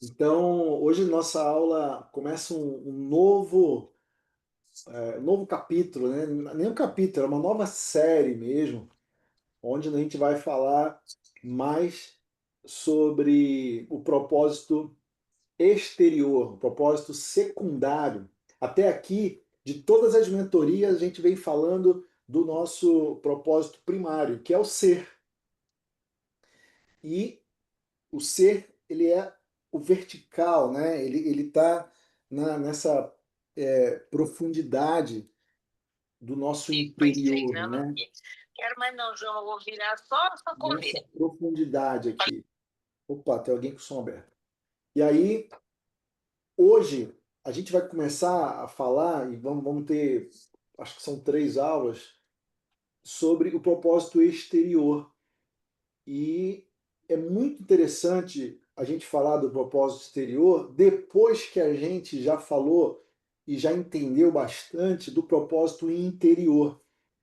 Então, hoje nossa aula começa um novo capítulo, né? Nem um capítulo, é uma nova série mesmo, onde a gente vai falar mais sobre o propósito exterior, o propósito secundário. Até aqui, de todas as mentorias, a gente vem falando do nosso propósito primário, que é o ser. E o ser, ele é o vertical, né? Ele está nessa profundidade do nosso Pois é, interior, não, não né? quero mais não, João, vou virar só Nessa comer. profundidade aqui. Opa, tem alguém com o som aberto. E aí, hoje, a gente vai começar a falar, e vamos ter, acho que são 3 aulas, sobre o propósito exterior. E é muito interessante a gente falar do propósito exterior depois que a gente já falou e já entendeu bastante do propósito interior.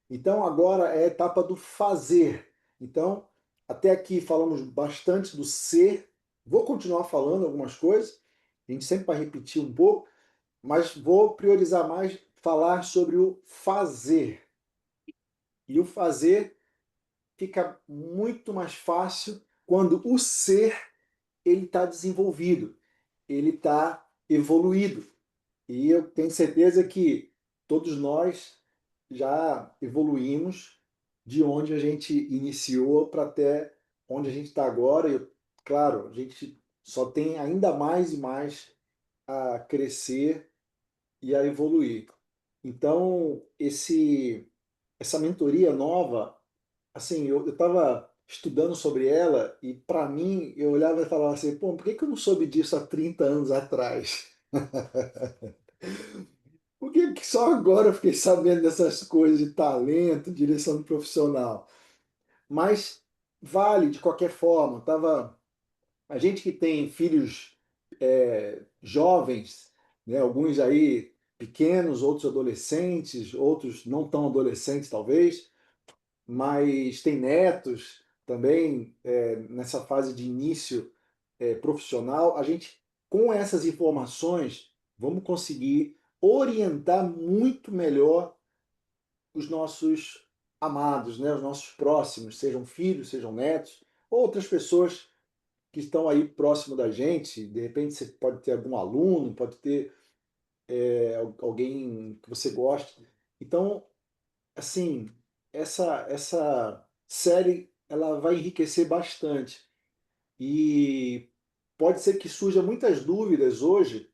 Então agora é a etapa do fazer. Então, até aqui falamos bastante do ser. Vou continuar falando algumas coisas, a gente sempre vai repetir um pouco, mas vou priorizar mais falar sobre o fazer. E o fazer fica muito mais fácil quando o ser ele está desenvolvido, ele está evoluído. E eu tenho certeza que todos nós já evoluímos de onde a gente iniciou para até onde a gente está agora. E, claro, a gente só tem ainda mais e mais a crescer e a evoluir. Então, essa mentoria nova, assim, eu estava estudando sobre ela e, para mim, eu olhava e falava assim, pô, por que que eu não soube disso há 30 anos atrás? Por que que só agora eu fiquei sabendo dessas coisas de talento, direção profissional? Mas vale de qualquer forma. A gente que tem filhos jovens, né, alguns aí pequenos, outros adolescentes, outros não tão adolescentes talvez, mas tem netos também nessa fase de início profissional. A gente, com essas informações, vamos conseguir orientar muito melhor os nossos amados, né? Os nossos próximos, sejam filhos, sejam netos, ou outras pessoas que estão aí próximo da gente. De repente você pode ter algum aluno, pode ter alguém que você goste. Então, assim, essa série ela vai enriquecer bastante e pode ser que surja muitas dúvidas hoje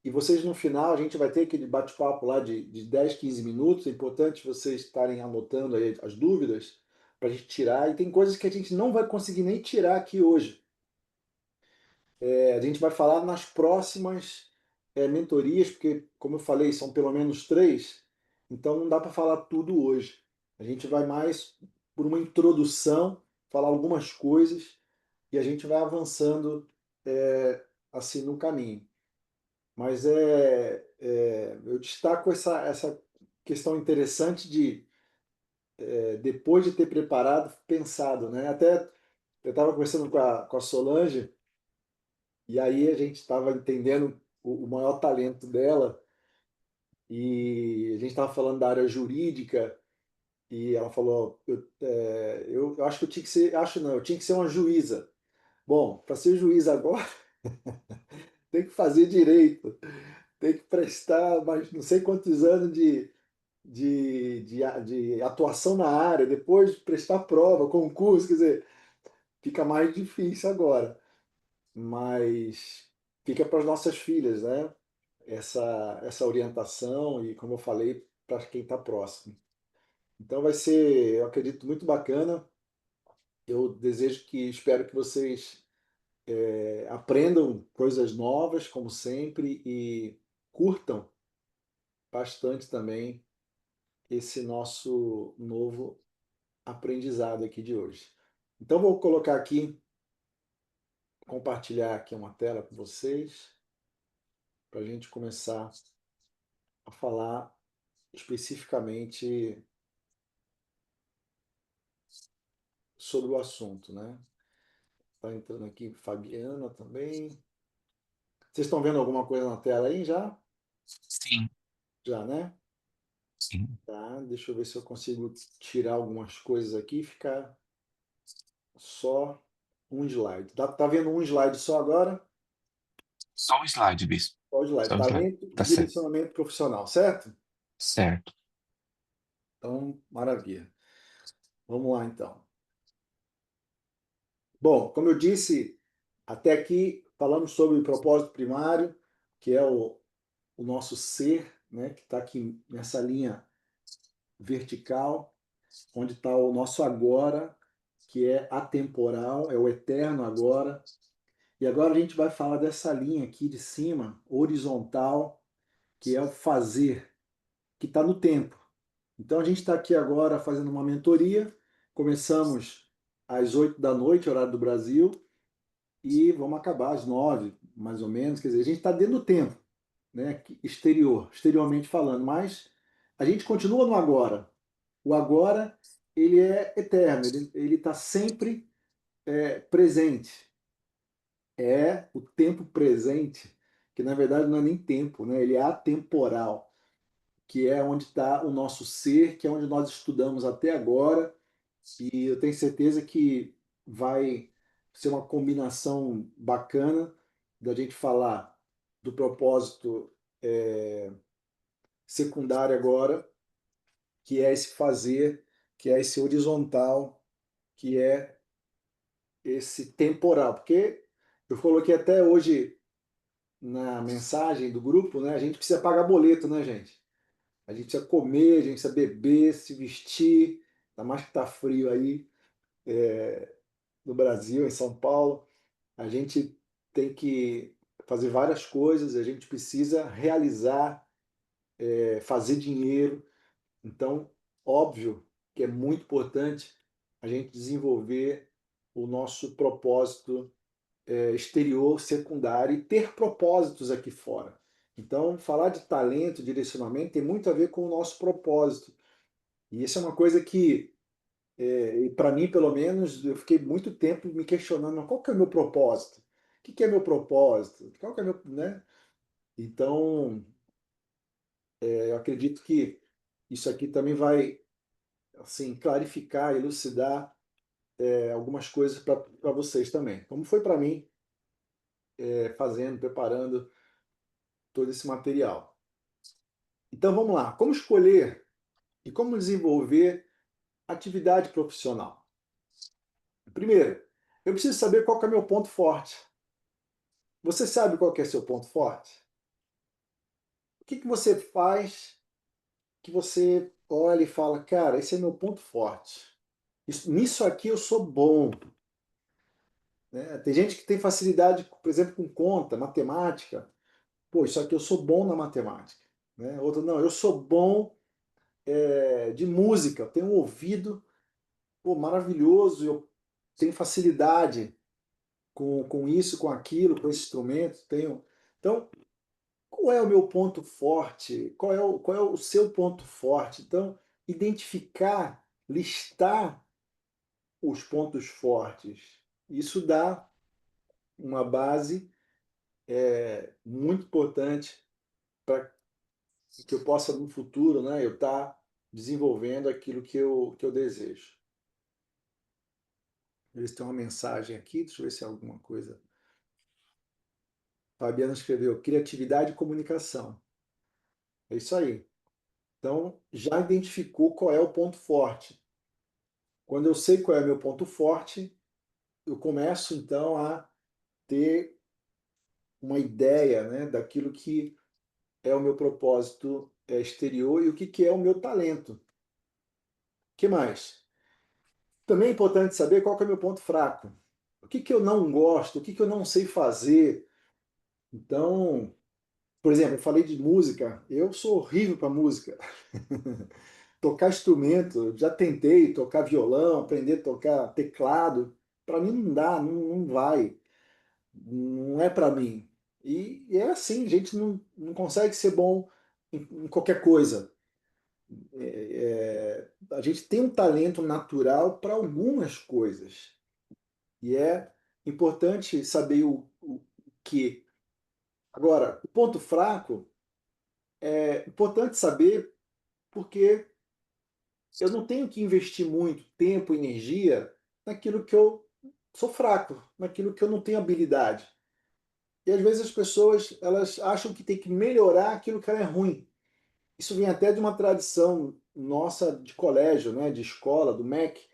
e vocês no final a gente vai ter aquele bate-papo lá de 10, 15 minutos. É importante vocês estarem anotando aí as dúvidas para a gente tirar. E tem coisas que a gente não vai conseguir nem tirar aqui hoje. A gente vai falar nas próximas mentorias, porque, como eu falei, são pelo menos 3, então não dá para falar tudo hoje. A gente vai mais por uma introdução, falar algumas coisas e a gente vai avançando assim no caminho. Mas eu destaco essa questão interessante de, depois de ter preparado, pensado, né? Até eu estava conversando com a Solange, e aí a gente estava entendendo o maior talento dela, e a gente estava falando da área jurídica, e ela falou, eu acho que eu tinha que ser, acho não, eu tinha que ser uma juíza. Bom, para ser juíza agora, tem que fazer direito, tem que prestar mais não sei quantos anos de atuação na área, depois prestar prova, concurso, quer dizer, fica mais difícil agora. Mas fica para as nossas filhas, né? Essa orientação e, como eu falei, para quem está próximo. Então vai ser, eu acredito, muito bacana. Eu desejo que, espero que vocês aprendam coisas novas, como sempre, e curtam bastante também esse nosso novo aprendizado aqui de hoje. Então vou colocar aqui, compartilhar aqui uma tela com vocês, para a gente começar a falar especificamente sobre o assunto, né? Tá entrando aqui Fabiana também. Vocês estão vendo alguma coisa na tela aí já? Sim, Já, né? sim. Tá, deixa eu ver se eu consigo tirar algumas coisas aqui e ficar só um slide. Tá vendo um slide só agora? Só o slide, Bispo. Só o slide. Só o slide. Talento e Tá certo. direcionamento profissional, certo? Certo. Então, maravilha. Vamos lá, então. Bom, como eu disse, até aqui falamos sobre o propósito primário, que é o nosso ser, né, que está aqui nessa linha vertical, onde está o nosso agora, que é atemporal, é o eterno agora. E agora a gente vai falar dessa linha aqui de cima, horizontal, que é o fazer, que está no tempo. Então a gente está aqui agora fazendo uma mentoria. Começamos às 8 da noite, horário do Brasil, e vamos acabar às 9, mais ou menos. Quer dizer, a gente está dentro do tempo, né? Exteriormente falando, mas a gente continua no agora. O agora, ele é eterno, ele está sempre presente. É o tempo presente, que na verdade não é nem tempo, né? Ele é atemporal, que é onde está o nosso ser, que é onde nós estudamos até agora, e eu tenho certeza que vai ser uma combinação bacana da gente falar do propósito secundário agora, que é esse fazer, que é esse horizontal, que é esse temporal. Porque eu coloquei até hoje na mensagem do grupo, né? A gente precisa pagar boleto, né, gente? A gente precisa comer, a gente precisa beber, se vestir, ainda mais que tá frio aí no Brasil, em São Paulo. A gente tem que fazer várias coisas, a gente precisa realizar, fazer dinheiro. Então, óbvio que é muito importante a gente desenvolver o nosso propósito exterior, secundário e ter propósitos aqui fora. Então, falar de talento, direcionamento tem muito a ver com o nosso propósito. E isso é uma coisa que, para mim, pelo menos, eu fiquei muito tempo me questionando, mas qual que é o meu propósito? O que que é meu propósito? Qual que é meu, né? Então, eu acredito que isso aqui também vai, assim, clarificar, elucidar algumas coisas para vocês também. Como foi para mim, fazendo, preparando todo esse material. Então, vamos lá. Como escolher e como desenvolver atividade profissional? Primeiro, eu preciso saber qual que é o meu ponto forte. Você sabe qual que é seu ponto forte? O que que você faz que você olha e fala, cara, esse é meu ponto forte. Nisso aqui eu sou bom. Né? Tem gente que tem facilidade, por exemplo, com conta, matemática. Pô, isso aqui eu sou bom na matemática. Né? Outro, não, eu sou bom de música, tenho um ouvido pô, maravilhoso, eu tenho facilidade com isso, com aquilo, com esse instrumento. Tenho. Então, qual é o meu ponto forte? Qual é o seu ponto forte? Então, identificar, listar os pontos fortes. Isso dá uma base muito importante para que eu possa, no futuro, né, eu estar desenvolvendo aquilo que eu desejo. Eles têm uma mensagem aqui, deixa eu ver se é alguma coisa. Fabiana escreveu criatividade e comunicação. É isso aí. Então, já identificou qual é o ponto forte. Quando eu sei qual é o meu ponto forte, eu começo então a ter uma ideia, né, daquilo que é o meu propósito exterior e o que, que é o meu talento. O que mais? Também é importante saber qual que é o meu ponto fraco. O que, que eu não gosto, o que, que eu não sei fazer. Então, por exemplo, eu falei de música, eu sou horrível para música. Tocar instrumento, já tentei tocar violão, aprender a tocar teclado. Para mim não dá, não vai, não é para mim. E é assim, a gente não consegue ser bom em qualquer coisa. A gente tem um talento natural para algumas coisas. E é importante saber o que. Agora, o ponto fraco é importante saber porque eu não tenho que investir muito tempo e energia naquilo que eu sou fraco, naquilo que eu não tenho habilidade. E às vezes as pessoas elas acham que tem que melhorar aquilo que ela é ruim. Isso vem até de uma tradição nossa de colégio, né, de escola, do MEC,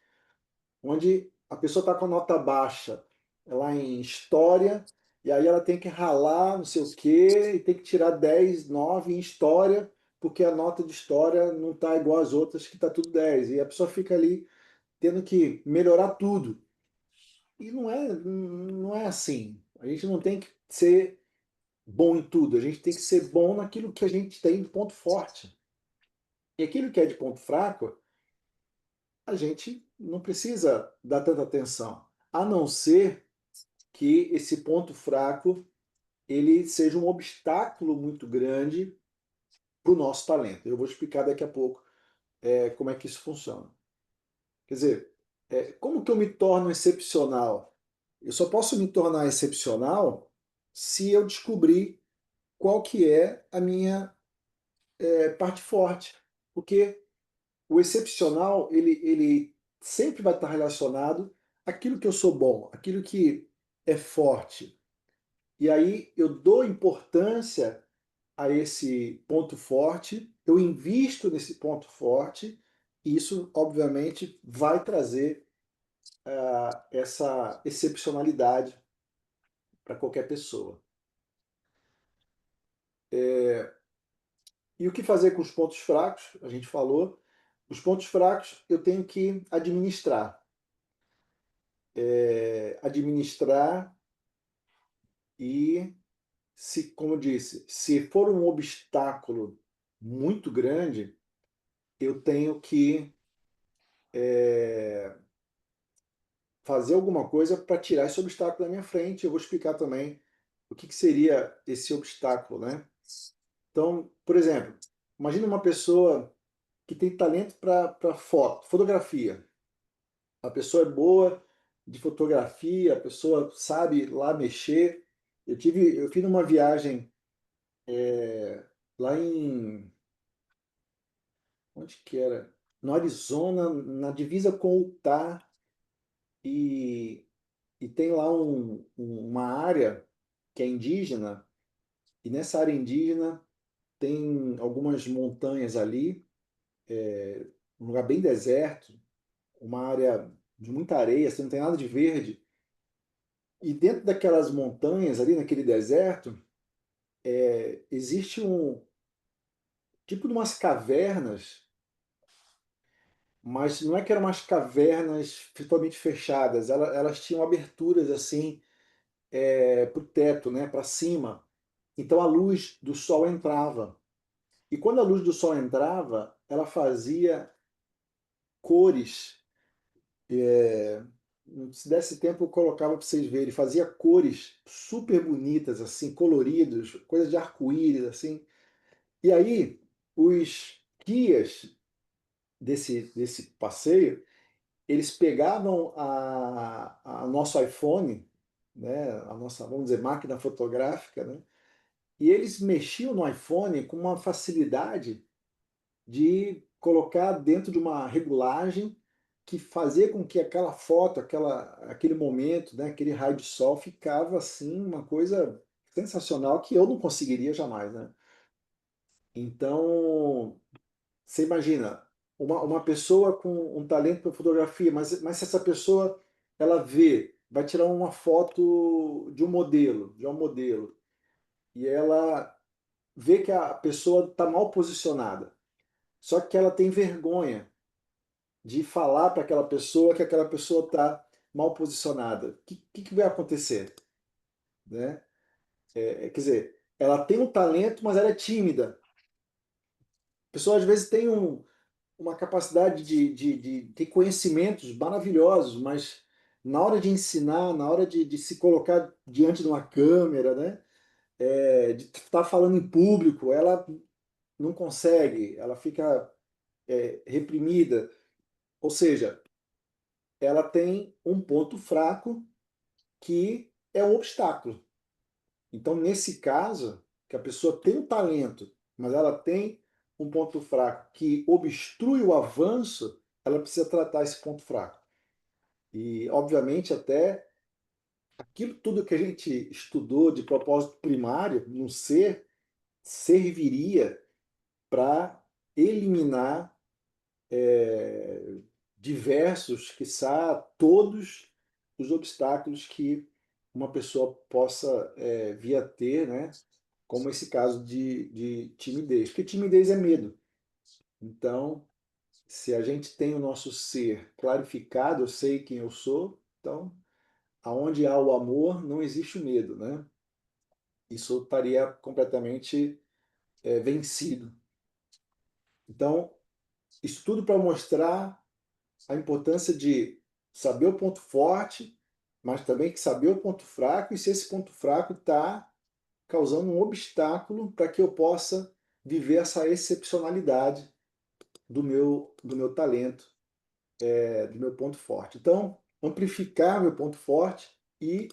onde a pessoa está com a nota baixa lá em história, e aí ela tem que ralar não sei o quê, e tem que tirar 10 9 em história, porque a nota de história não está igual às outras, que está tudo 10. E a pessoa fica ali tendo que melhorar tudo. E não é assim. A gente não tem que ser bom em tudo, a gente tem que ser bom naquilo que a gente tem de ponto forte. E aquilo que é de ponto fraco, a gente não precisa dar tanta atenção, a não ser que esse ponto fraco ele seja um obstáculo muito grande para o nosso talento. Eu vou explicar daqui a pouco como é que isso funciona. Quer dizer, como que eu me torno excepcional? Eu só posso me tornar excepcional se eu descobrir qual que é a minha parte forte. Porque o excepcional, ele sempre vai estar relacionado àquilo que eu sou bom, àquilo que é forte. E aí eu dou importância a esse ponto forte, eu invisto nesse ponto forte, e isso, obviamente, vai trazer essa excepcionalidade para qualquer pessoa. E o que fazer com os pontos fracos? A gente falou. Os pontos fracos eu tenho que administrar. Administrar e, se, como eu disse, se for um obstáculo muito grande, eu tenho que fazer alguma coisa para tirar esse obstáculo da minha frente. Eu vou explicar também o que seria esse obstáculo, né? Então, por exemplo, imagine uma pessoa que tem talento para fotografia. A pessoa é boa de fotografia, a pessoa sabe lá mexer. Eu fiz uma viagem lá em onde que era? No Arizona, na divisa com o Utah, e, e tem lá uma área que é indígena, e nessa área indígena tem algumas montanhas ali, um lugar bem deserto, uma área de muita areia, assim, não tem nada de verde. E dentro daquelas montanhas ali, naquele deserto, existe um tipo de umas cavernas, mas não é que eram umas cavernas totalmente fechadas, elas tinham aberturas assim para o teto, né, para cima. Então a luz do sol entrava. E quando a luz do sol entrava, ela fazia cores. é, Se desse tempo, eu colocava para vocês verem. Fazia cores super bonitas, assim, coloridos, coisa de arco-íris, assim. E aí, os guias desse passeio, eles pegavam a nosso iPhone, né, a nossa, vamos dizer, máquina fotográfica, né, e eles mexiam no iPhone com uma facilidade de colocar dentro de uma regulagem que fazia com que aquela foto, aquele momento, né, aquele raio de sol ficava assim uma coisa sensacional que eu não conseguiria jamais, né? Então, você imagina uma pessoa com um talento para fotografia, mas se essa pessoa ela vai tirar uma foto de um modelo, e ela vê que a pessoa está mal posicionada, só que ela tem vergonha de falar para aquela pessoa que aquela pessoa está mal posicionada. O que vai acontecer? Né? Quer dizer, ela tem um talento, mas ela é tímida. A pessoa às vezes tem uma capacidade de ter conhecimentos maravilhosos, mas na hora de ensinar, na hora de se colocar diante de uma câmera, né? De estar falando em público, ela não consegue, ela fica reprimida. Ou seja, ela tem um ponto fraco que é um obstáculo. Então, nesse caso, que a pessoa tem um talento, mas ela tem um ponto fraco que obstrui o avanço, ela precisa tratar esse ponto fraco. E, obviamente, até aquilo tudo que a gente estudou de propósito primário no ser serviria para eliminar diversos, quiçá todos os obstáculos que uma pessoa possa vir a ter, né? Como esse caso de timidez. Porque timidez é medo. Então, se a gente tem o nosso ser clarificado, eu sei quem eu sou, então, aonde há o amor, não existe o medo, né? Isso estaria completamente vencido. Então, isso tudo para mostrar a importância de saber o ponto forte, mas também que saber o ponto fraco e se esse ponto fraco está causando um obstáculo para que eu possa viver essa excepcionalidade do meu talento, do meu ponto forte. Então, amplificar meu ponto forte e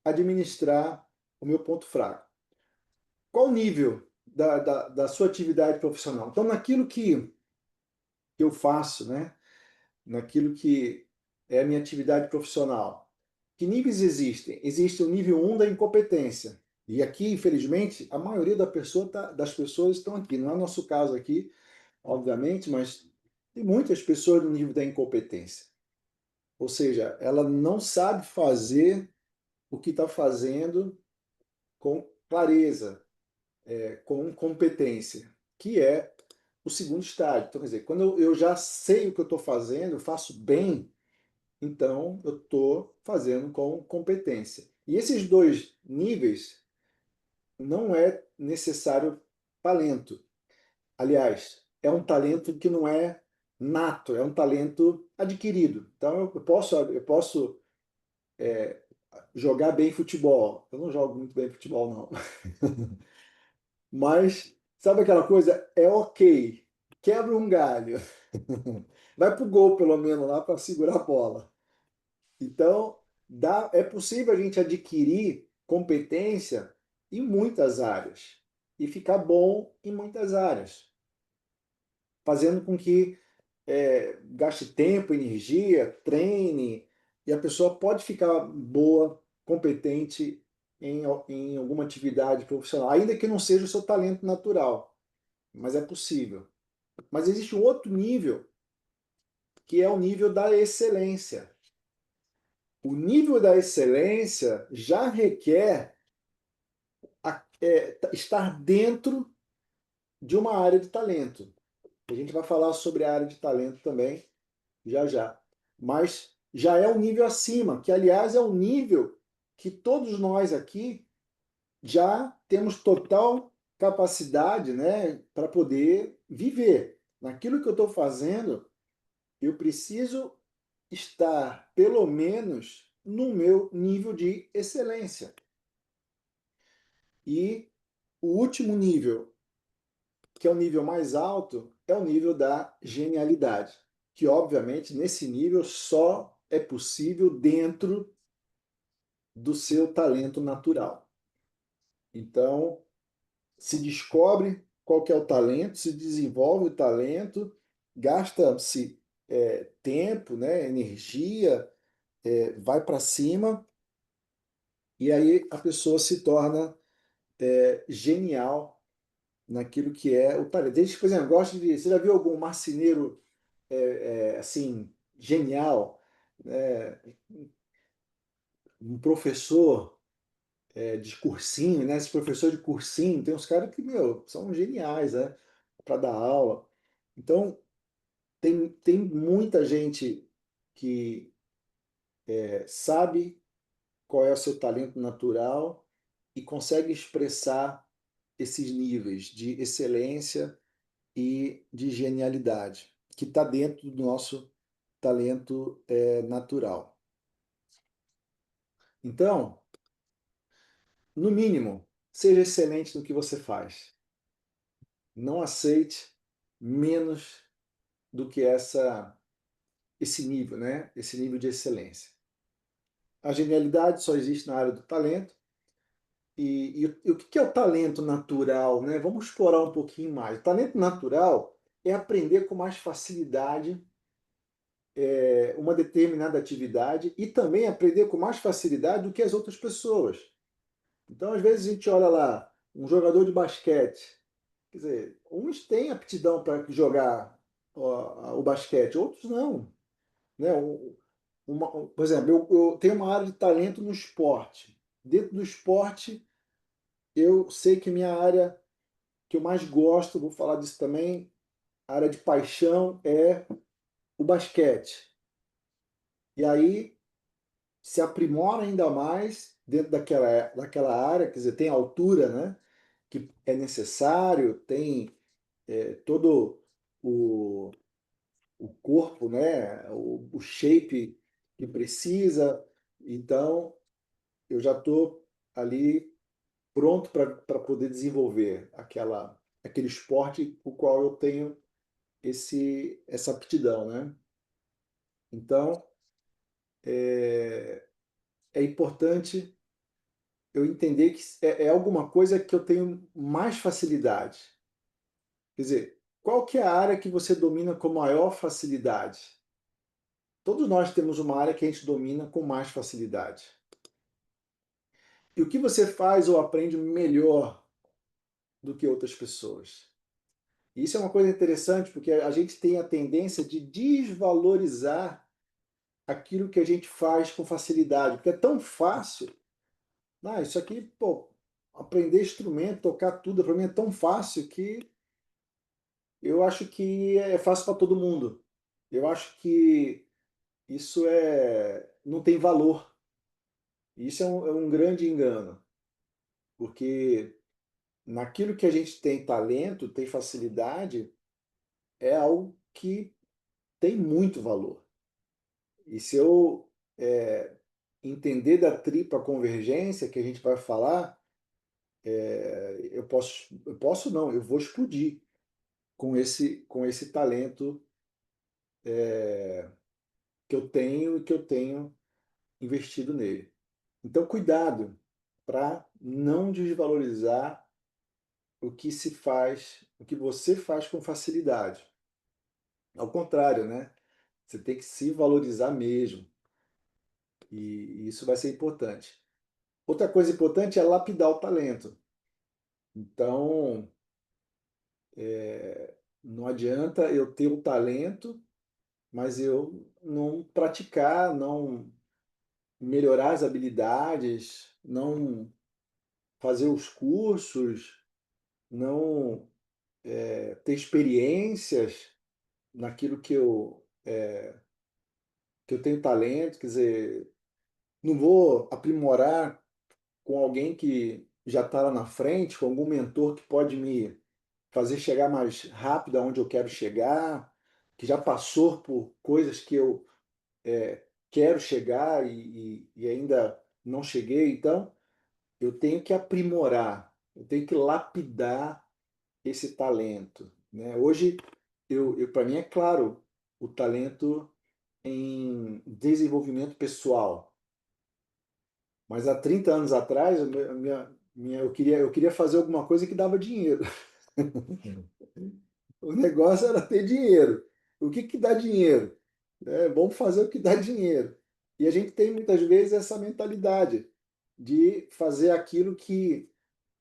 administrar o meu ponto fraco. Qual o nível da sua atividade profissional? Então, naquilo que eu faço, né? Naquilo que é a minha atividade profissional. Que níveis existem? Existe o nível 1 da incompetência. E aqui, infelizmente, a maioria das pessoas estão aqui. Não é o nosso caso aqui, obviamente, mas tem muitas pessoas no nível da incompetência. Ou seja, ela não sabe fazer o que está fazendo com clareza, com competência, que é o segundo estágio. Então, quer dizer, quando eu já sei o que eu estou fazendo, eu faço bem, então eu estou fazendo com competência. E esses dois níveis não é necessário talento. Aliás, é um talento que não é nato, é um talento adquirido. Então eu posso jogar bem futebol. Eu não jogo muito bem futebol, não. Mas sabe aquela coisa? É ok. Quebra um galho. Vai pro gol, pelo menos, lá para segurar a bola. Então, é possível a gente adquirir competência em muitas áreas e ficar bom em muitas áreas, fazendo com que gaste tempo, energia, treine, e a pessoa pode ficar boa, competente em alguma atividade profissional, ainda que não seja o seu talento natural, mas é possível. Mas existe um outro nível, que é o nível da excelência. O nível da excelência já requer estar dentro de uma área de talento. A gente vai falar sobre a área de talento também já já. Mas já é um nível acima, que aliás é um nível que todos nós aqui já temos total capacidade, né, para poder viver. Naquilo que eu estou fazendo, eu preciso estar pelo menos no meu nível de excelência. E o último nível, que é o nível mais alto, é o nível da genialidade, que obviamente nesse nível só é possível dentro do seu talento natural. Então, se descobre qual que é o talento, se desenvolve o talento, gasta-se tempo, né, energia, vai para cima, e aí a pessoa se torna genial naquilo que é o talento. Desde, por exemplo, gosto de. Você já viu algum marceneiro assim, genial? É, um professor de cursinho, né? Esse professor de cursinho, tem uns caras que, meu, são geniais, né? Para dar aula. Então, tem muita gente que sabe qual é o seu talento natural e consegue expressar esses níveis de excelência e de genialidade, que está dentro do nosso talento natural. Então, no mínimo, seja excelente no que você faz. Não aceite menos do que esse nível, né? Esse nível de excelência. A genialidade só existe na área do talento. E o que é o talento natural, né? Vamos explorar um pouquinho mais. O talento natural é aprender com mais facilidade uma determinada atividade e também aprender com mais facilidade do que as outras pessoas. Então, às vezes, a gente olha lá, um jogador de basquete. Quer dizer, uns têm aptidão para jogar o basquete, outros não. Né? Por exemplo, eu tenho uma área de talento no esporte. Dentro do esporte, eu sei que minha área que eu mais gosto, vou falar disso também, a área de paixão é o basquete. E aí se aprimora ainda mais dentro daquela área, quer dizer, tem altura, né, que é necessário, tem todo o, o corpo, né, o shape que precisa. Então, eu já estou ali pronto para poder desenvolver aquele esporte o qual eu tenho essa aptidão, né? Então, é importante eu entender que é alguma coisa que eu tenho mais facilidade. Quer dizer, qual que é a área que você domina com maior facilidade? Todos nós temos uma área que a gente domina com mais facilidade. E o que você faz ou aprende melhor do que outras pessoas? E isso é uma coisa interessante, porque a gente tem a tendência de desvalorizar aquilo que a gente faz com facilidade, porque é tão fácil. Ah, isso aqui, pô, aprender instrumento, tocar tudo, para mim é tão fácil que eu acho que é fácil para todo mundo. Eu acho que isso não tem valor. Isso é um grande engano, porque naquilo que a gente tem talento, tem facilidade, é algo que tem muito valor. E se eu entender da tripla convergência que a gente vai falar, eu posso não, eu vou explodir com esse talento que eu tenho e que eu tenho investido nele. Então, cuidado para não desvalorizar o que se faz, o que você faz com facilidade. Ao contrário, né? Você tem que se valorizar mesmo. E isso vai ser importante. Outra coisa importante é lapidar o talento. Então, não adianta eu ter o talento, mas eu não praticar, não melhorar as habilidades, não fazer os cursos, não ter experiências naquilo que eu tenho talento, quer dizer, não vou aprimorar com alguém que já está lá na frente, com algum mentor que pode me fazer chegar mais rápido aonde eu quero chegar, que já passou por coisas que eu quero chegar e ainda não cheguei. Então, eu tenho que aprimorar, eu tenho que lapidar esse talento, né? Hoje, para mim é claro o talento em desenvolvimento pessoal, mas há 30 anos atrás eu queria fazer alguma coisa que dava dinheiro. O negócio era ter dinheiro. O que que dá dinheiro? Vamos fazer o que dá dinheiro. E a gente tem muitas vezes essa mentalidade de fazer aquilo que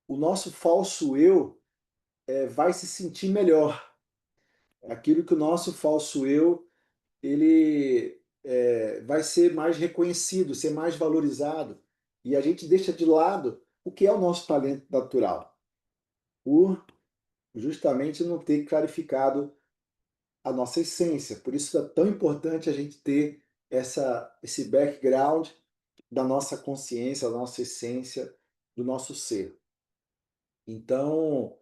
o nosso falso eu vai se sentir melhor. Aquilo que o nosso falso eu ele vai ser mais reconhecido, ser mais valorizado. E a gente deixa de lado o que é o nosso talento natural, por justamente não ter clarificado a nossa essência. Por isso é tão importante a gente ter esse background da nossa consciência, da nossa essência, do nosso ser. Então,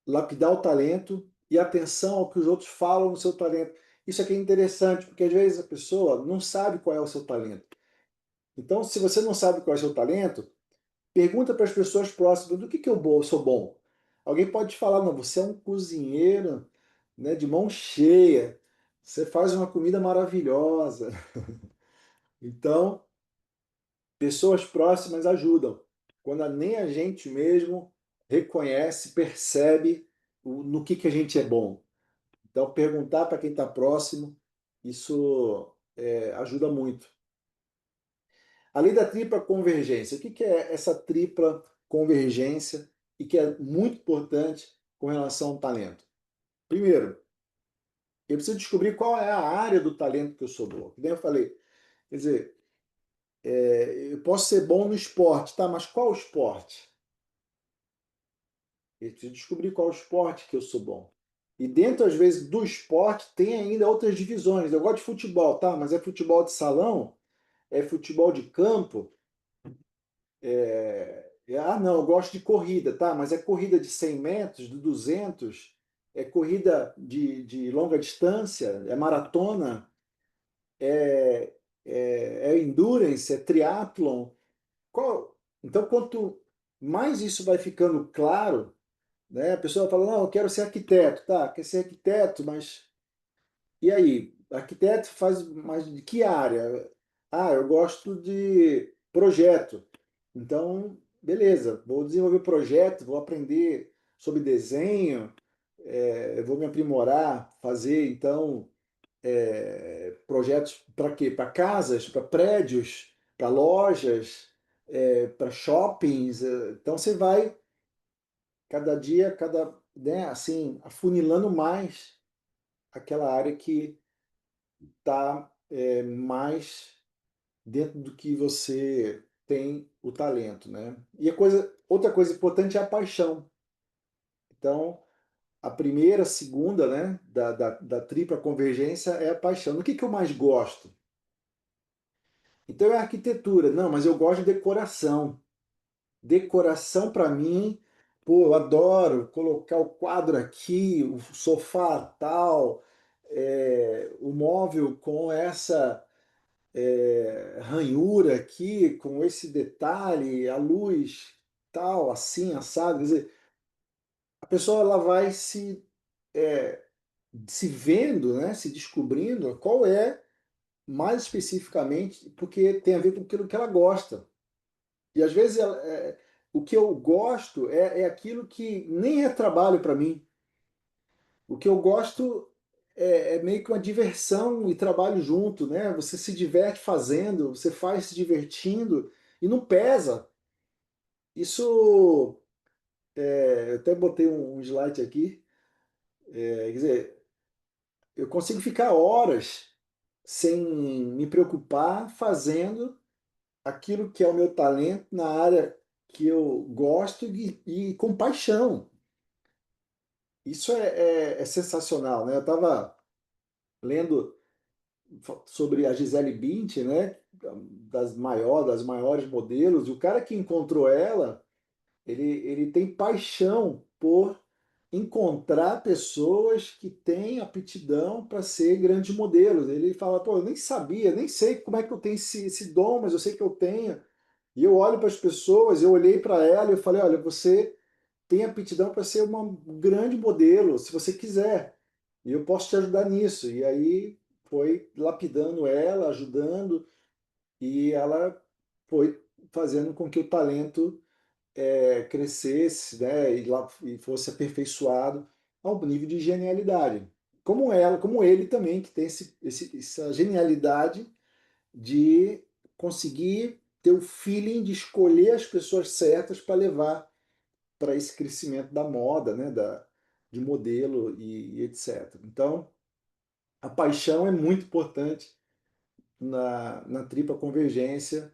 lapidar o talento e atenção ao que os outros falam no seu talento. Isso aqui é interessante, porque às vezes a pessoa não sabe qual é o seu talento. Então, se você não sabe qual é o seu talento, pergunta para as pessoas próximas do que eu sou bom. Alguém pode te falar, não, você é um cozinheiro, né, de mão cheia, você faz uma comida maravilhosa. Então, pessoas próximas ajudam. Quando nem a gente mesmo reconhece, percebe no que a gente é bom. Então, perguntar para quem está próximo, isso ajuda muito. A lei da tripla convergência. O que é essa tripla convergência e que é muito importante com relação ao talento? Primeiro, eu preciso descobrir qual é a área do talento que eu sou bom. Como eu falei, quer dizer, eu posso ser bom no esporte, tá? Mas qual esporte? Eu preciso descobrir qual esporte que eu sou bom. E dentro, às vezes, do esporte tem ainda outras divisões. Eu gosto de futebol, tá? Mas é futebol de salão? É futebol de campo? Não, eu gosto de corrida, tá? Mas é corrida de 100 metros, de 200, é corrida de longa distância, é maratona, é, é endurance, é triatlon. Então, quanto mais isso vai ficando claro, né? A pessoa fala, não, eu quero ser arquiteto, tá? Quer ser arquiteto, mas e aí? Arquiteto faz mais de que área? Ah, eu gosto de projeto. Então, beleza, vou desenvolver projeto, vou aprender sobre desenho, vou me aprimorar, fazer então projetos para quê? Para casas, para prédios, para lojas, para shoppings. Então você vai cada dia, né, assim, afunilando mais aquela área que está mais dentro do que você tem o talento, né? E outra coisa importante é a paixão. Então, a primeira, a segunda, né, da tripla convergência é a paixão. No que eu mais gosto? Então é a arquitetura. Não, mas eu gosto de decoração. Decoração para mim, pô, eu adoro colocar o quadro aqui, o sofá tal, o móvel com essa ranhura aqui, com esse detalhe, a luz tal, assim, assado. Quer dizer, a pessoa ela vai se vendo, né, se descobrindo qual é mais especificamente, porque tem a ver com aquilo que ela gosta. E às vezes o que eu gosto é aquilo que nem é trabalho para mim. O que eu gosto é meio que uma diversão e trabalho junto, né? Você se diverte fazendo, você faz se divertindo e não pesa. Isso, eu até botei um slide aqui, quer dizer, eu consigo ficar horas sem me preocupar fazendo aquilo que é o meu talento na área que eu gosto e com paixão. Isso é sensacional, né? Eu estava lendo sobre a Gisele Bündchen, né? Das maiores modelos, e o cara que encontrou ela, ele tem paixão por encontrar pessoas que têm aptidão para ser grandes modelos. Ele fala, pô, eu nem sabia, nem sei como é que eu tenho esse dom, mas eu sei que eu tenho. E eu olho para as pessoas, eu olhei para ela e eu falei, olha, você tem aptidão para ser uma grande modelo, se você quiser. E eu posso te ajudar nisso. E aí foi lapidando ela, ajudando, e ela foi fazendo com que o talento crescesse, né, e fosse aperfeiçoado ao nível de genialidade. Como ela, como ele também, que tem essa genialidade de conseguir ter o feeling de escolher as pessoas certas para levar para esse crescimento da moda, né, de modelo e etc. Então, a paixão é muito importante na tripla convergência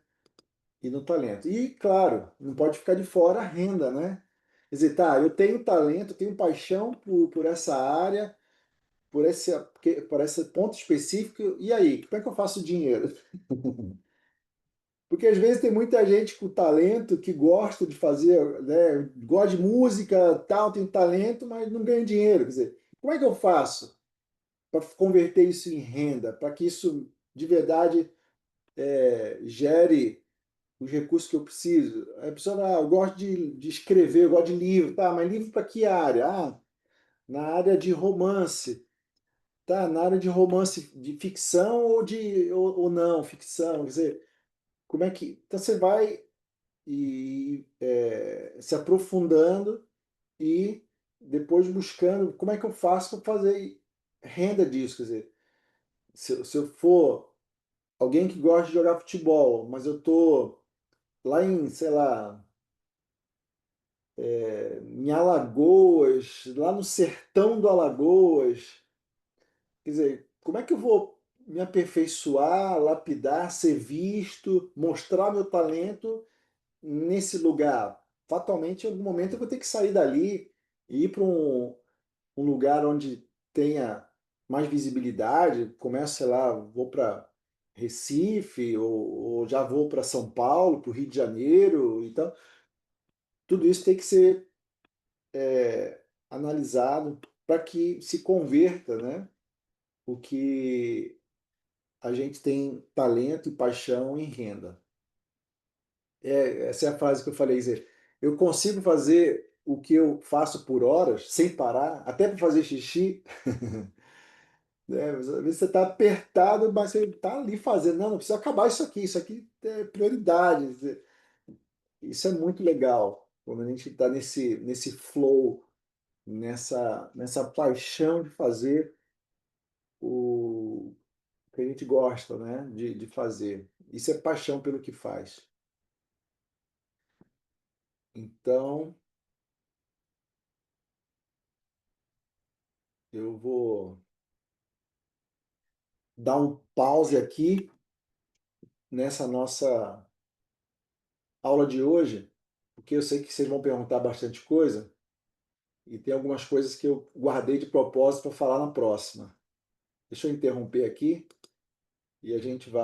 e no talento. E, claro, não pode ficar de fora a renda, né? Quer dizer, tá, eu tenho talento, tenho paixão por essa área, por esse ponto específico, e aí, como é que eu faço dinheiro? Porque às vezes tem muita gente com talento que gosta de fazer, né, gosta de música, tal, tem talento, mas não ganha dinheiro. Quer dizer, como é que eu faço para converter isso em renda, para que isso de verdade gere os recursos que eu preciso? Aí a pessoa fala, eu gosto de escrever, eu gosto de livro, tá, mas livro para que área? Ah, na área de romance. Tá, na área de romance de ficção ou não ficção, quer dizer, como é que. Então você vai se aprofundando e depois buscando como é que eu faço para fazer renda disso. Quer dizer, se eu for alguém que gosta de jogar futebol, mas eu tô lá em, sei lá, em Alagoas, lá no sertão do Alagoas, quer dizer, como é que eu vou me aperfeiçoar, lapidar, ser visto, mostrar meu talento nesse lugar? Fatalmente, em algum momento eu vou ter que sair dali e ir para um lugar onde tenha mais visibilidade. Começo, sei lá, vou para Recife ou já vou para São Paulo, para o Rio de Janeiro. Então, tudo isso tem que ser analisado para que se converta, né, o que a gente tem talento e paixão em renda. Essa é a frase que eu falei, dizer, eu consigo fazer o que eu faço por horas, sem parar, até para fazer xixi. Às vezes você está apertado, mas você está ali fazendo. Não, não precisa acabar isso aqui é prioridade. Isso é muito legal, quando a gente está nesse flow, nessa paixão de fazer o que a gente gosta, né? De fazer. Isso é paixão pelo que faz. Então, eu vou dar um pause aqui nessa nossa aula de hoje, porque eu sei que vocês vão perguntar bastante coisa e tem algumas coisas que eu guardei de propósito para falar na próxima. Deixa eu interromper aqui e a gente vai.